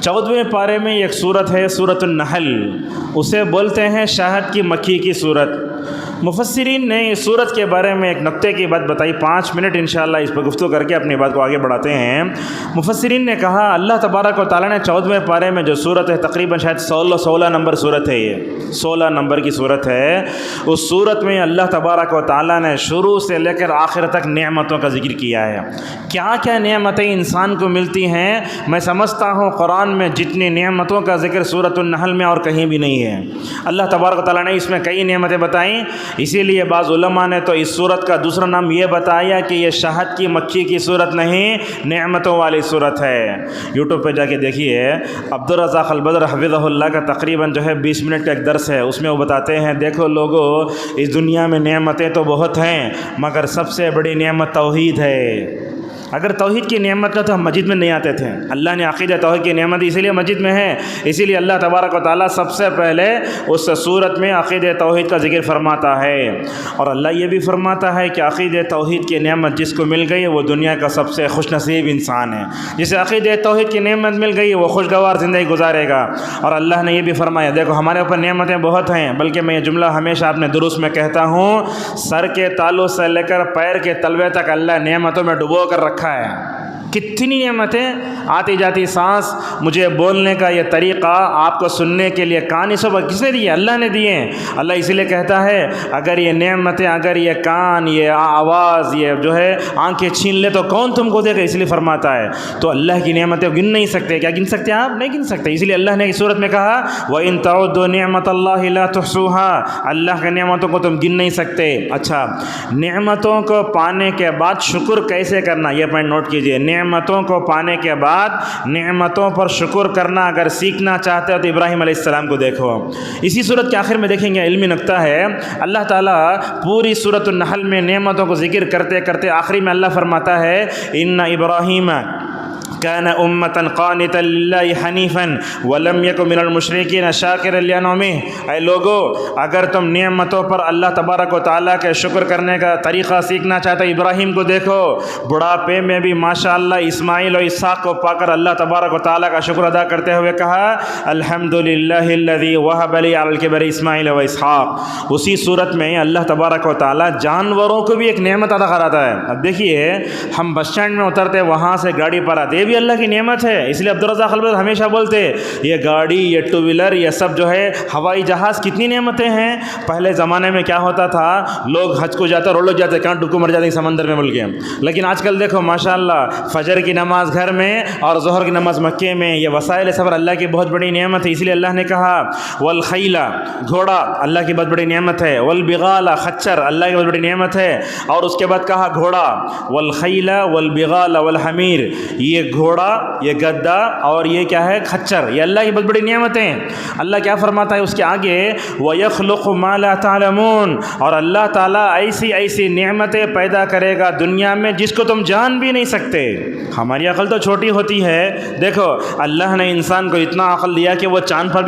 14वें पारे में एक सूरत है सूरत النحل, उसे बोलते हैं शहद की मक्खी की सूरत। मुफस्सिरीन ने इस सूरत के बारे में एक नुक्ते की बात बताई। 5 मिनट इंशाअल्लाह इस पर गुफ्तगू करके अपनी बात को आगे बढ़ाते हैं। मुफस्सिरीन ने कहा अल्लाह तबारक व तआला ने 14वें पारे में जो सूरत है, तकरीबन शायद 16 नंबर सूरत है, ये 16 नंबर की सूरत है। उस सूरत में अल्लाह तबारक व तआला ने शुरू से लेकर आखिर तक नेमतों का जिक्र किया है। क्या क्या नेमतें इंसान को मिलती हैं, मैं समझता हूँ कुरान में जितनी नेमतों का जिक्र सूरत النحل में और कहीं भी नहीं है। अल्लाह तबारक व तआला ने इसमें कई नेमतें बताई, इसीलिए बाज़ उलमा ने तो इस सूरत का दूसरा नाम ये बताया कि ये शहद की मक्खी की सूरत नहीं, नेमतों वाली सूरत है। यूट्यूब पे जाके देखिए, अब्दुल रज़ाक़ अल-बदर हफ़िज़हुल्लाह का तकरीबन जो है 20 मिनट का एक दर्स है, उसमें वो बताते हैं देखो लोगों, इस दुनिया में नेमतें तो बहुत हैं मगर सबसे बड़ी नेमत तौहीद है। अगर तौहीद की नेमत का तो हम मस्जिद में नहीं आते थे। अल्लाह ने अक़ीदा तौहीद की नेमत इसीलिए मस्जिद में है, इसीलिए अल्लाह तबारक व तआला सबसे पहले उस सूरत में अक़ीदा तौहीद का जिक्र फरमाता है। और अल्लाह ये भी फरमाता है कि अक़ीदा तौहीद की नेमत जिसको मिल गई वो दुनिया का सबसे खुशनसीब इंसान है। जिसे अक़ीदा तौहीद की नेमत मिल गई वो खुशगवार ज़िंदगी गुजारेगा। और अल्लाह ने ये भी फरमाया देखो हमारे ऊपर नेमतें बहुत हैं, बल्कि मैं ये जुमला हमेशा अपने दुरूस में कहता हूँ, सर के तालू से लेकर पैर के तलवे तक अल्लाह नेमतों में डुबो कर रखा है। कितनी नेमतें, आती जाती सांस, मुझे बोलने का ये तरीक़ा, आपको सुनने के लिए कान, सब किसने दिए? अल्लाह ने दिए। अल्लाह इसीलिए कहता है अगर ये नेमतें, अगर ये कान, ये आवाज़, ये जो है आंखें छीन ले तो कौन तुमको देगा, इसलिए फरमाता है। तो अल्लाह की नेमतें गिन नहीं सकते। क्या गिन सकते आप? नहीं गिन सकते। इसलिए अल्लाह ने इस सूरत में कहा व इन तउद्दू निअमतल्लाहि ला तुहसूहा, अल्लाह की नेमतों को तुम गिन नहीं सकते। अच्छा, नेमतों को पाने के बाद शुक्र कैसे करना, ये पॉइंट नोट कीजिए। नेमतों को पाने के बाद नेमतों पर शुक्र करना अगर सीखना चाहते हो तो इब्राहीम अलैहिस्सलाम को देखो। इसी सूरत के आखिर में देखेंगे, इल्मी नुक्ता है, अल्लाह ताला पूरी सूरत النحل में नेमतों को जिक्र करते करते आखिरी में अल्लाह फरमाता है इन्ना इब्राहीम काना उम्मतन क़ानितन लिल्लाहि हनीफन वलम यकु मिनल मुशरिकीन शाकिरन लिअनउमिह। ऐ लोगो, अगर तुम नेमतों पर अल्लाह तबारक व तआला के शुक्र करने का तरीक़ा सीखना चाहते हो, इब्राहीम को देखो, बुढ़ापे में भी माशाअल्लाह इस्माइल और इसहाक़ को पाकर अल्लाह तबारक व तआला का शुक्र अदा करते हुए कहा अल्हम्दुलिल्लाहिल्लज़ी वहब ली अलल किबरि इस्माइल व इसहाक़। उसी सूरत में अल्लाह तबारक व तआला जानवरों को भी एक नेमत अदा कराता है। अब देखिए, हम बस स्टैंड में उतरते, वहाँ से गाड़ी पर आते, भी अल्लाह की नेमत है। इसलिए अब्दुल रज़ाक़ अल-बदर हमेशा बोलते ये गाड़ी, ये टू व्हीलर, ये सब जो है हवाई जहाज़, कितनी नेमतें हैं। पहले ज़माने में क्या होता था, लोग हज को जाते और लोग जाते, कहाँ डुबको मर जाते समंदर में बोल के। लेकिन आजकल देखो माशाअल्लाह, फजर की नमाज घर में और ज़ोहर की नमाज मक्के में, ये वसाइल सफ़र अल्लाह की बहुत बड़ी नेमत है। इसलिए अल्लाह ने कहा वल खैला, घोड़ा अल्लाह की बहुत बड़ी नेमत है, वल बिगाला, खच्चर अल्लाह की बहुत बड़ी नेमत है। और उसके बाद कहा घोड़ा, वल खैला वल बिगाला वल हमीर, ये घोड़ा, ये गद्दा और ये क्या है, खच्चर, ये अल्लाह की बहुत बड़ी नेमतें। अल्लाह क्या फरमाता है उसके आगे व यख़्लुक़ु मा ला तअलमून, और अल्लाह ताला ऐसी ऐसी नेमतें पैदा करेगा दुनिया में जिसको तुम जान भी नहीं सकते। हमारी अक़ल तो छोटी होती है। देखो अल्लाह ने इंसान को इतना अक़ल दिया कि वो चाँद पर भी